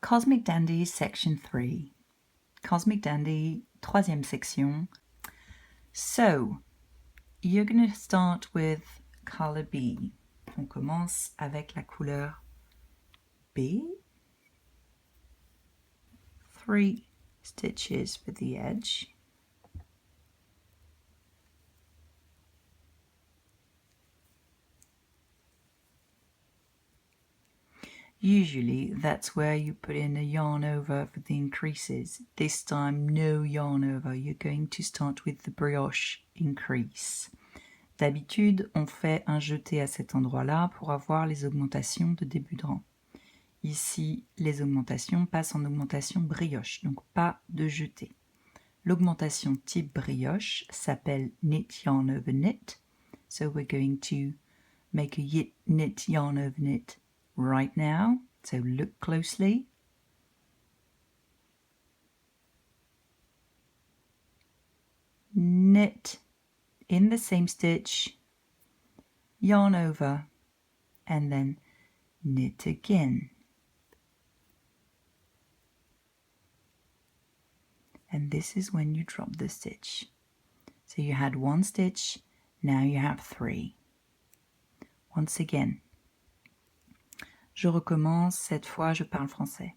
Cosmic Dandy section 3. Cosmic Dandy, troisième section. So, you're going to start with color B. On commence avec la couleur B. 3 stitches for the edge. Usually that's where you put in a yarn over for the increases. This time no yarn over, you're going to start with the brioche increase. D'habitude, on fait un jeté à cet endroit-là pour avoir les augmentations de début de rang. Ici, les augmentations passent en augmentation brioche, donc pas de jeté. L'augmentation type brioche s'appelle knit yarn over knit. So we're going to make a knit yarn over knit right now. So look closely. Knit in the same stitch, yarn over, and then knit again. And this is when you drop the stitch. So you had 1 stitch, now you have 3. Once again. Je recommence, cette fois je parle français.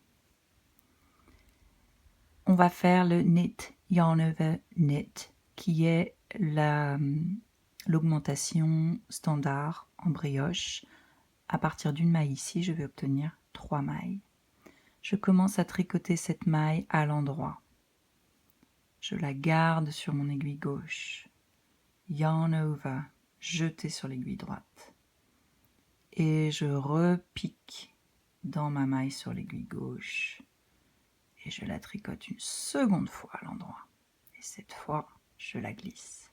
On va faire le knit yarn over knit qui est l'augmentation standard en brioche. À partir d'une maille ici, je vais obtenir 3 mailles. Je commence à tricoter cette maille à l'endroit. Je la garde sur mon aiguille gauche. Yarn over, jeté sur l'aiguille droite. Et je repique dans ma maille sur l'aiguille gauche. Et je la tricote une seconde fois à l'endroit. Et cette fois, je la glisse.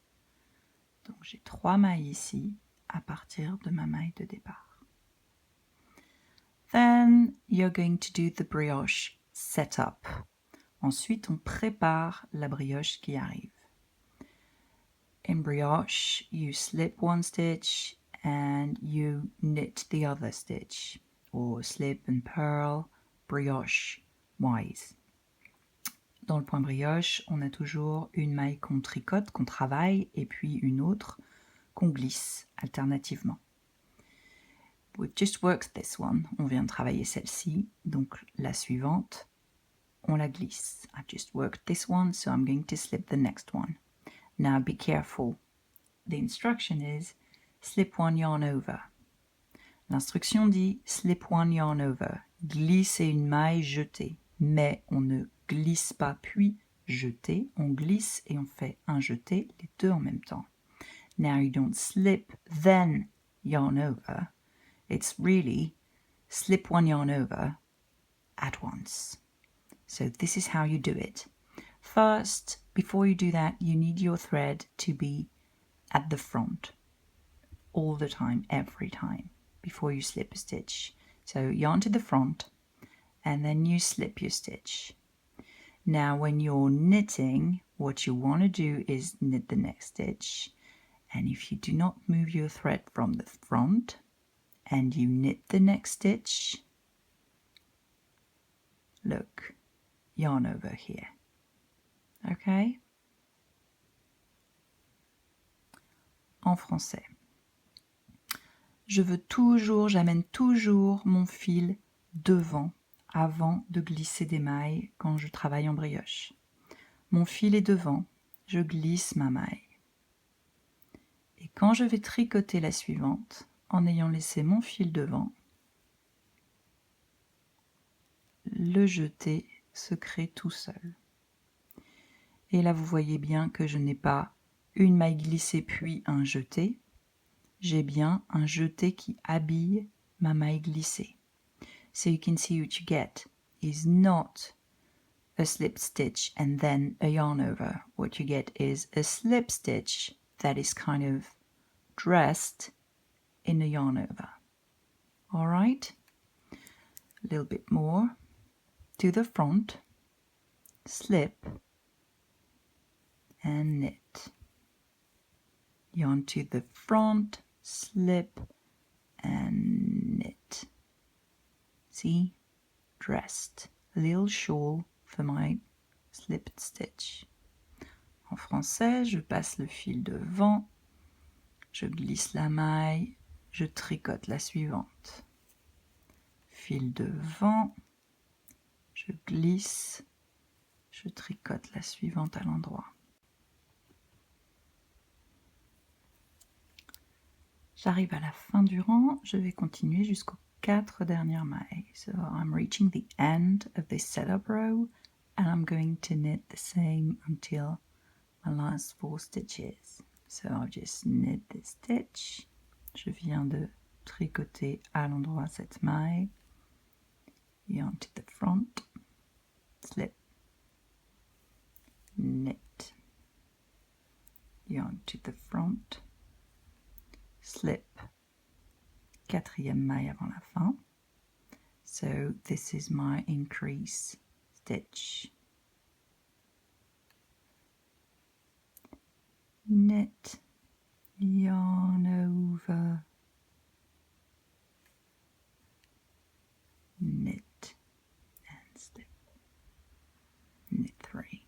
Donc j'ai 3 mailles ici à partir de ma maille de départ. Then you're going to do the brioche setup. Ensuite, on prépare la brioche qui arrive. In brioche, you slip 1 stitch and you knit the other stitch, or slip and purl, brioche wise. Dans le point brioche, on a toujours une maille qu'on tricote, qu'on travaille, et puis une autre qu'on glisse alternativement. We've just worked this one. On vient de travailler celle-ci, donc la suivante, on la glisse. I've just worked this one, so I'm going to slip the next one. Now be careful. The instruction is slip 1 yarn over. L'instruction dit slip 1 yarn over. Glisser une maille jetée. Mais on ne glisse pas puis jeter. On glisse et on fait un jeté, les deux en même temps. Now you don't slip, then yarn over. It's really slip 1 yarn over at once. So this is how you do it. First, before you do that, you need your thread to be at the front all the time, every time, before you slip a stitch. So yarn to the front, and then you slip your stitch. Now when you're knitting, what you want to do is knit the next stitch. And if you do not move your thread from the front, and you knit the next stitch, look, yarn over here. Okay? En français. J'amène toujours mon fil devant avant de glisser des mailles quand je travaille en brioche. Mon fil est devant, je glisse ma maille. Et quand je vais tricoter la suivante, en ayant laissé mon fil devant, le jeté se crée tout seul. Et là, vous voyez bien que je n'ai pas une maille glissée puis un jeté. J'ai bien un jeté qui habille ma maille glissée. So you can see what you get is not a slip stitch and then a yarn over. What you get is a slip stitch that is kind of dressed in a yarn over. All right? A little bit more. To the front, slip, and knit. Yarn to the front, slip, and knit. See? Dressed little shawl for my slipped stitch. En français, je passe le fil devant, je glisse la maille, je tricote la suivante. Fil devant, je glisse, je tricote la suivante à l'endroit. J'arrive à la fin du rang, je vais continuer jusqu'aux 4 dernières mailles. So I'm reaching the end of this setup row and I'm going to knit the same until my last 4 stitches. So I'll just knit this stitch. Je viens de tricoter à l'endroit cette maille. Yarn to the front, slip, knit, yarn to the front, slip, 4e maille avant la fin. So this is my increase stitch. Knit, yarn over, knit and slip, knit 3.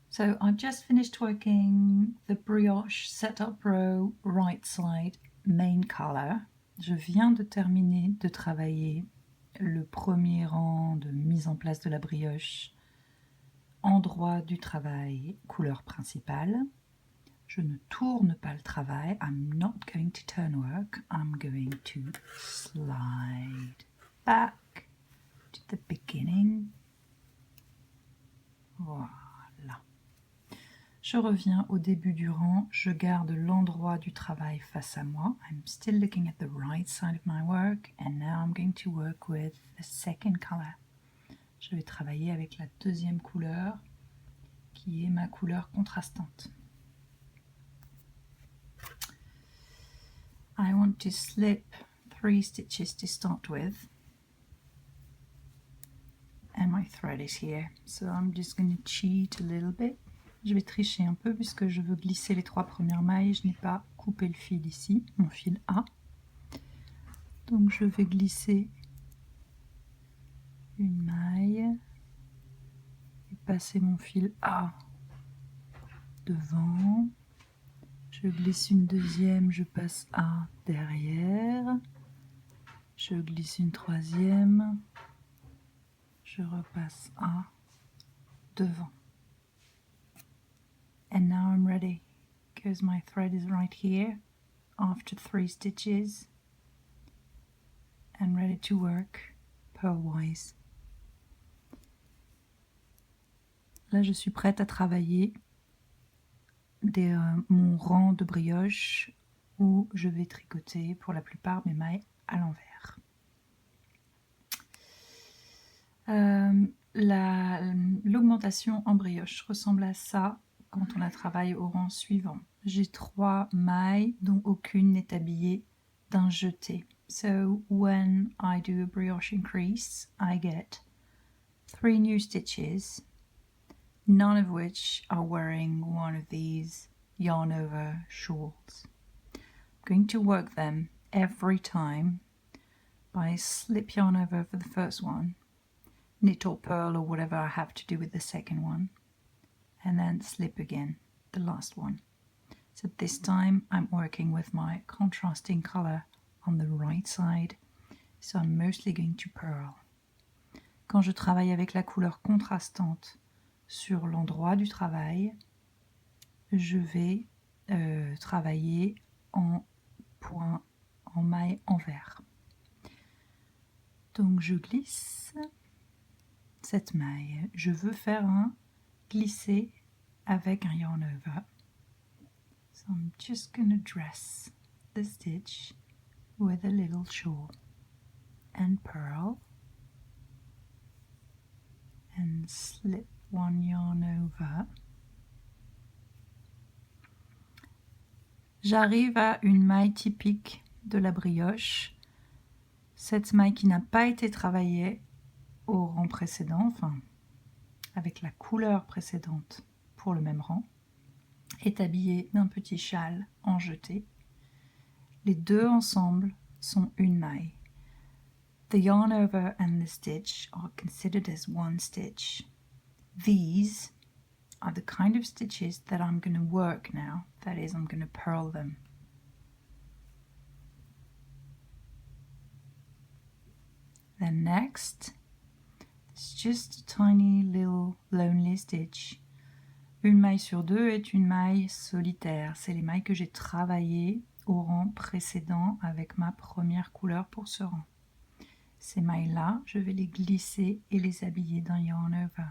So I've just finished working the brioche setup row right side main color. Je viens de terminer de travailler le premier rang de mise en place de la brioche, endroit du travail, couleur principale. Je ne tourne pas le travail. I'm not going to turn work. I'm going to slide back to the beginning. Voilà. Je reviens au début du rang, je garde l'endroit du travail face à moi. I'm still looking at the right side of my work and now I'm going to work with the second color. Je vais travailler avec la deuxième couleur qui est ma couleur contrastante. I want to slip 3 stitches to start with. And my thread is here. So I'm just going to cheat a little bit. Je vais tricher un peu puisque je veux glisser les 3 premières mailles. Je n'ai pas coupé le fil ici, mon fil A. Donc je vais glisser une maille et passer mon fil A devant. Je glisse une deuxième, je passe A derrière. Je glisse une troisième. Je repasse A devant. And now I'm ready because my thread is right here after 3 stitches and ready to work purlwise. Là, je suis prête à travailler mon rang de brioche où je vais tricoter pour la plupart mes mailles à l'envers. L'augmentation en brioche ressemble à ça quand on la travaille au rang suivant. J'ai 3 mailles dont aucune n'est habillée d'un jeté. So when I do a brioche increase, I get 3 new stitches, none of which are wearing one of these yarn over shawls. I'm going to work them every time by slip yarn over for the first one, knit or purl or whatever I have to do with the second one, and then slip again, the last one. So this time I'm working with my contrasting color on the right side, so I'm mostly going to purl. Quand je travaille avec la couleur contrastante sur l'endroit du travail, je vais travailler en point, en maille envers. Donc je glisse cette maille. Je veux faire un glissé avec un yarn over. So I'm just going to dress the stitch with a little shawl and purl and slip 1 yarn over. J'arrive à une maille typique de la brioche, cette maille qui n'a pas été travaillée au rang précédent, enfin avec la couleur précédente pour le même rang, est habillée d'un petit châle en jeté. Les deux ensemble sont une maille. The yarn over and the stitch are considered as one stitch. These are the kind of stitches that I'm going to work now. That is, I'm going to purl them. Then next, it's just a tiny little lonely stitch. Une maille sur deux est une maille solitaire. C'est les mailles que j'ai travaillées au rang précédent avec ma première couleur pour ce rang. Ces mailles-là, je vais les glisser et les habiller d'un yarn over.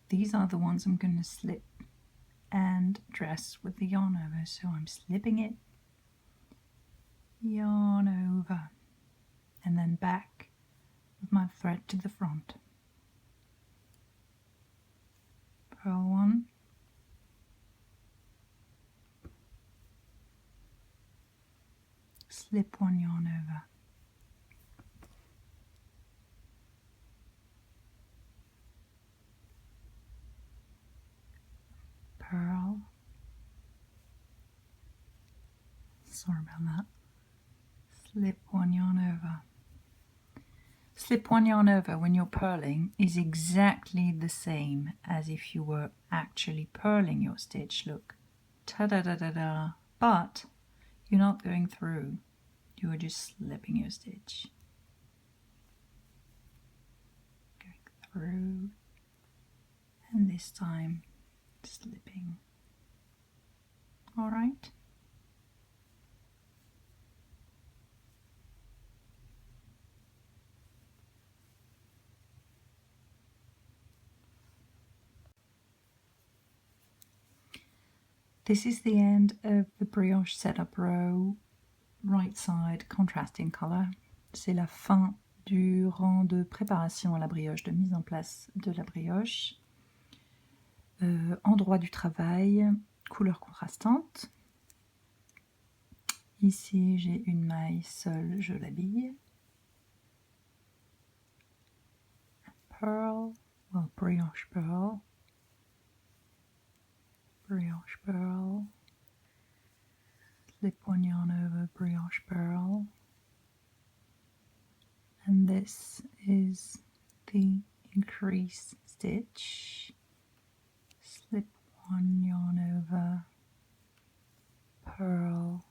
These are the ones I'm going to slip and dress with the yarn over. So I'm slipping it, yarn over, and then back with my thread to the front. Purl one, slip one yarn over. Purl. Sorry about that. Slip one yarn over. Slip one yarn over when you're purling is exactly the same as if you were actually purling your stitch. Look, ta-da-da-da-da. But you're not going through. You are just slipping your stitch. Going through. And this time, slipping. All right. This is the end of the brioche setup row, right side contrasting color. C'est la fin du rang de préparation à la brioche, de mise en place de la brioche. Endroit du travail, couleur contrastante. Ici, j'ai une maille seule, je l'habille. Pearl, well, brioche pearl. Brioche pearl. Slip one yarn over brioche pearl. And this is the increase stitch. Slip one yarn over, purl,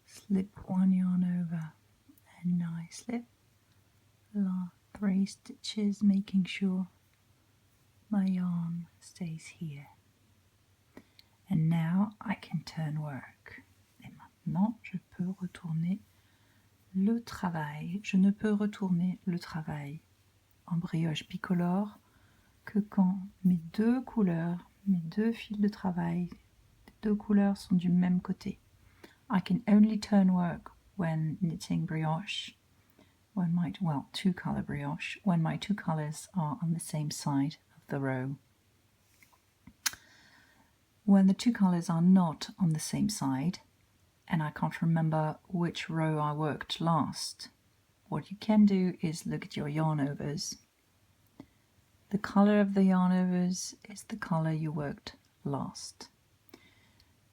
slip one yarn over, and now I slip the 3 stitches, making sure my yarn stays here. And now I can turn work. Et maintenant, je peux retourner le travail. Je ne peux retourner le travail en brioche bicolore que quand mes deux couleurs, mes deux fils de travail, les deux couleurs sont du même côté. I can only turn work when knitting brioche, when my, well, 2-color brioche, when my 2 colors are on the same side of the row. When the 2 colors are not on the same side, and I can't remember which row I worked last, what you can do is look at your yarn overs. The color of the yarn overs is the color you worked last.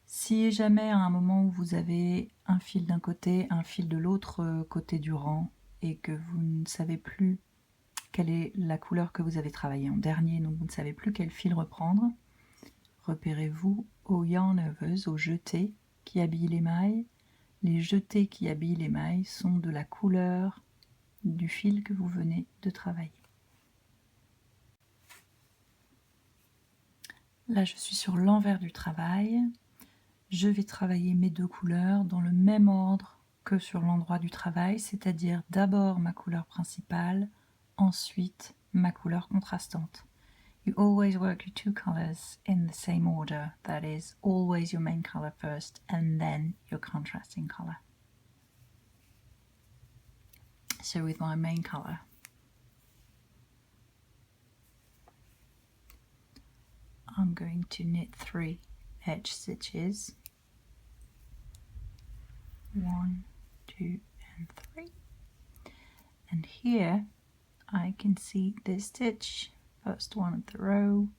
Si jamais à un moment où vous avez un fil d'un côté, un fil de l'autre côté du rang, et que vous ne savez plus quelle est la couleur que vous avez travaillée en dernier, donc vous ne savez plus quel fil reprendre, repérez-vous aux yarn overs, aux jetés qui habillent les mailles. Les jetés qui habillent les mailles sont de la couleur du fil que vous venez de travailler. Là, je suis sur l'envers du travail. Je vais travailler mes deux couleurs dans le même ordre que sur l'endroit du travail, c'est-à-dire d'abord ma couleur principale, ensuite ma couleur contrastante. You always work your 2 colors in the same order, that is, always your main color first and then your contrasting color. So with my main color, I'm going to knit 3 edge stitches, 1, 2 and 3, and here I can see this stitch. First one of the row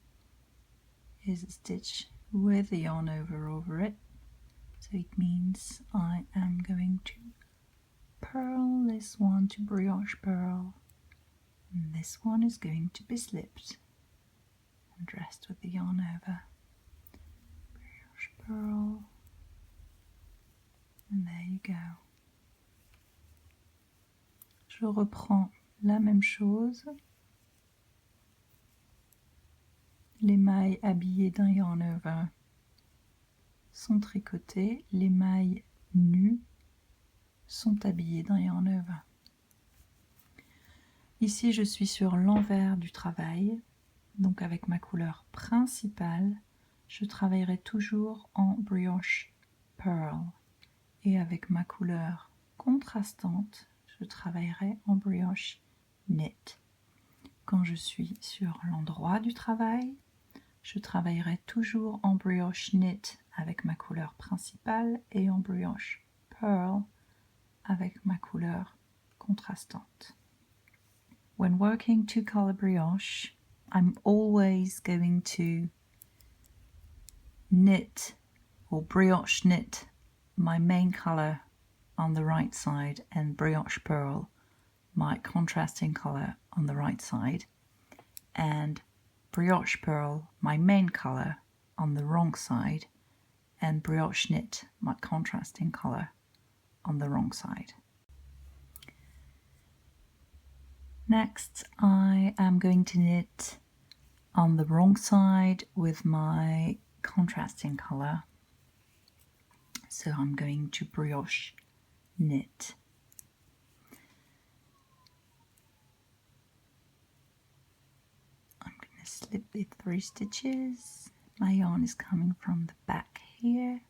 is a stitch with a yarn over it. So it means I am going to purl this one to brioche purl, and this one is going to be slipped and dressed with the yarn over. Brioche purl, and there you go. Je reprends la même chose. Les mailles habillées d'un yarn over sont tricotées, les mailles nues sont habillées d'un yarn over. Ici, je suis sur l'envers du travail, donc avec ma couleur principale, je travaillerai toujours en brioche pearl, et avec ma couleur contrastante, je travaillerai en brioche knit. Quand je suis sur l'endroit du travail, je travaillerai toujours en brioche knit avec ma couleur principale et en brioche pearl avec ma couleur contrastante. When working two-color brioche, I'm always going to knit or brioche knit my main color on the right side and brioche pearl my contrasting color on the right side, and brioche pearl my main color on the wrong side, and brioche knit my contrasting color on the wrong side. Next, I am going to knit on the wrong side with my contrasting color, so I'm going to brioche knit. I'm going to slip the 3 stitches. My yarn is coming from the back here,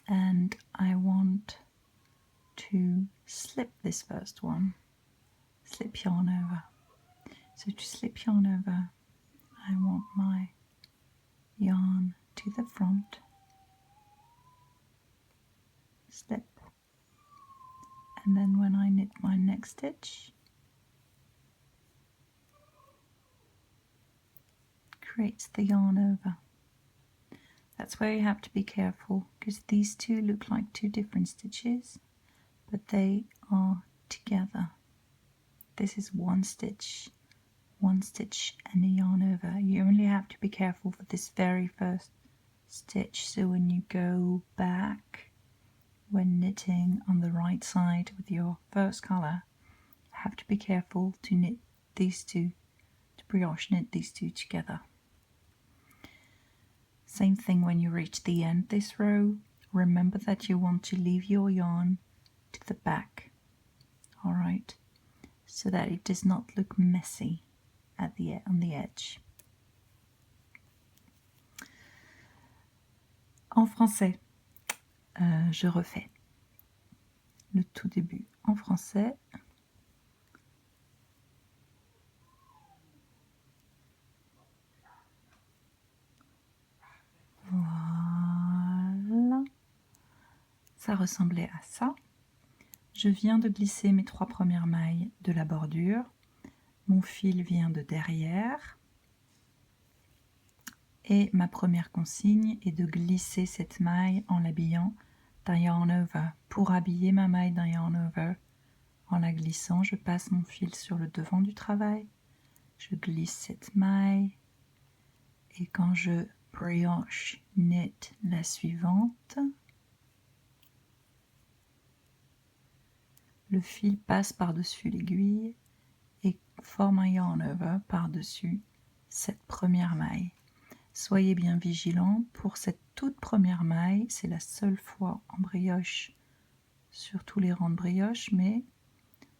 and I want to slip this first one. Slip yarn over. So to slip yarn over, I want my yarn to the front, slip, and then when I knit my next stitch, creates the yarn over. That's where you have to be careful, because these two look like 2 different stitches, but they are together. This is one stitch and a yarn over. You only have to be careful for this very first stitch, so when you go back when knitting on the right side with your first color, you have to be careful to knit these two, to brioche knit these two together. Same thing when you reach the end this row. Remember that you want to leave your yarn to the back, all right, so that it does not look messy at on the edge. En français, je refais le tout début en français. Voilà. Ça ressemblait à ça. Je viens de glisser mes 3 premières mailles de la bordure. Mon fil vient de derrière. Et ma première consigne est de glisser cette maille en l'habillant d'un yarn over. Pour habiller ma maille d'un yarn over, en la glissant, je passe mon fil sur le devant du travail. Je glisse cette maille. Et quand je brioche knit la suivante, le fil passe par-dessus l'aiguille et forme un yarn over par-dessus cette première maille. Soyez bien vigilants pour cette toute première maille, c'est la seule fois en brioche sur tous les rangs de brioche, mais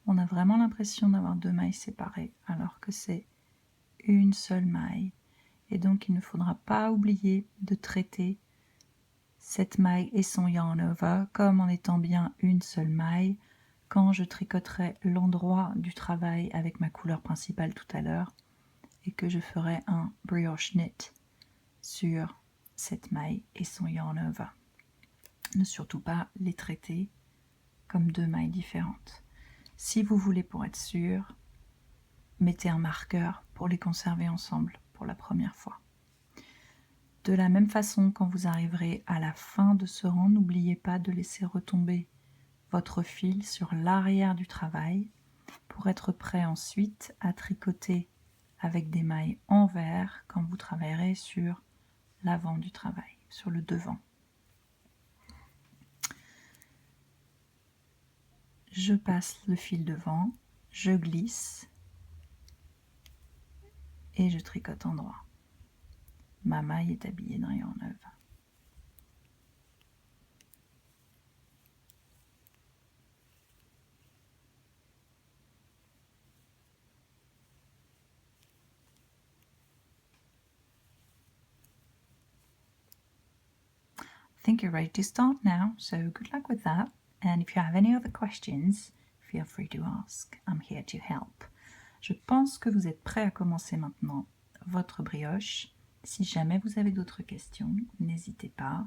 on a vraiment l'impression d'avoir 2 mailles séparées alors que c'est une seule maille. Et donc il ne faudra pas oublier de traiter cette maille et son yarn over comme en étant bien une seule maille quand je tricoterai l'endroit du travail avec ma couleur principale tout à l'heure et que je ferai un brioche knit sur cette maille et son yarn over. Ne surtout pas les traiter comme 2 mailles différentes. Si vous voulez, pour être sûr, mettez un marqueur pour les conserver ensemble pour la première fois. De la même façon, quand vous arriverez à la fin de ce rang, n'oubliez pas de laisser retomber votre fil sur l'arrière du travail pour être prêt ensuite à tricoter avec des mailles envers quand vous travaillerez sur l'avant du travail, sur le devant. Je passe le fil devant, je glisse et je tricote en droit. Ma maille est habillée de rayon neuve. I think you're ready to start now, so good luck with that. And if you have any other questions, feel free to ask. I'm here to help. Je pense que vous êtes prêts à commencer maintenant votre brioche. Si jamais vous avez d'autres questions, n'hésitez pas.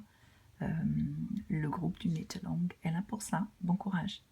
Le groupe du Knit Along est là pour ça. Bon courage!